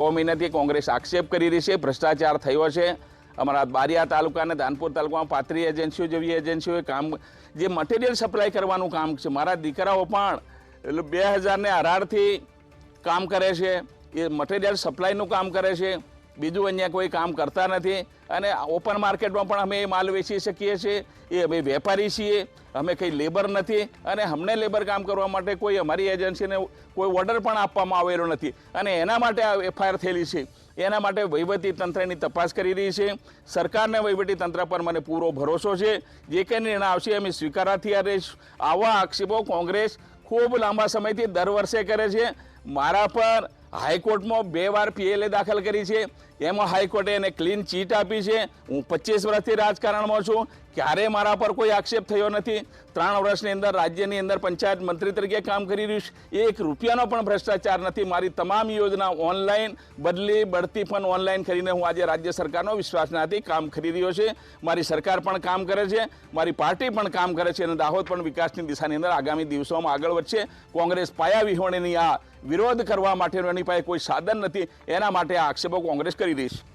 6 મહિનાથી કોંગ્રેસ આક્ષેપ કરી રહી છે ભ્રષ્ટાચાર થયો છે। અમારા બારિયા તાલુકા અને ધાનપુર તાલુકામાં 35 એજન્સીઓ જેવી એજન્સીઓએ કામ જે મટીરિયલ સપ્લાય કરવાનું કામ છે। મારા દીકરાઓ પણ 2018થી કામ કરે છે, એ મટીરિયલ સપ્લાયનું કામ કરે છે, બીજું અહીંયા કોઈ કામ કરતા નથી। અને ઓપન માર્કેટમાં પણ અમે એ માલ વેચી શકીએ છીએ, એ અમે વેપારી છીએ, અમે કંઈ લેબર નથી અને અમને લેબર કામ કરવા માટે કોઈ અમારી એજન્સીને કોઈ ઓર્ડર પણ આપવામાં આવેલો નથી અને એના માટે આ એફઆઈઆર થયેલી છે। એના માટે વહીવટી તંત્રની તપાસ કરી રહી છે। સરકારને વહીવટી તંત્ર પર મને પૂરો ભરોસો છે। જે કંઈ નિર્ણય આવશે અમે સ્વીકારવા તૈયાર રહીશું। આવા આક્ષેપો કોંગ્રેસ ખૂબ લાંબા સમયથી દર વર્ષે કરે છે। મારા પર હાઈકોર્ટમાં 2 વાર પીએલએ દાખલ કરી છે, એમાં હાઈકોર્ટે એને ક્લીન ચીટ આપી છે। હું 25 વર્ષથી રાજકારણમાં છું, ક્યારે મારા પર કોઈ આક્ષેપ થયો નથી। 3 વર્ષની અંદર રાજ્યની અંદર પંચાયત મંત્રી તરીકે કામ કરી રહ્યું છું, 1 રૂપિયાનો પણ ભ્રષ્ટાચાર નથી। મારી તમામ યોજના ઓનલાઈન, બદલી બઢતી પણ ઓનલાઈન કરીને હું આજે રાજ્ય સરકારનો વિશ્વાસનાથી કામ કરી રહ્યો છે। મારી સરકાર પણ કામ કરે છે, મારી પાર્ટી પણ કામ કરે છે અને દાહોદ પણ વિકાસની દિશાની અંદર આગામી દિવસોમાં આગળ વધશે। કોંગ્રેસ પાયા વિહોણીની આ વિરોધ કરવા માટેનો એની પાસે કોઈ સાધન નથી, એના માટે આ આક્ષેપો કોંગ્રેસ કરી રહી છે।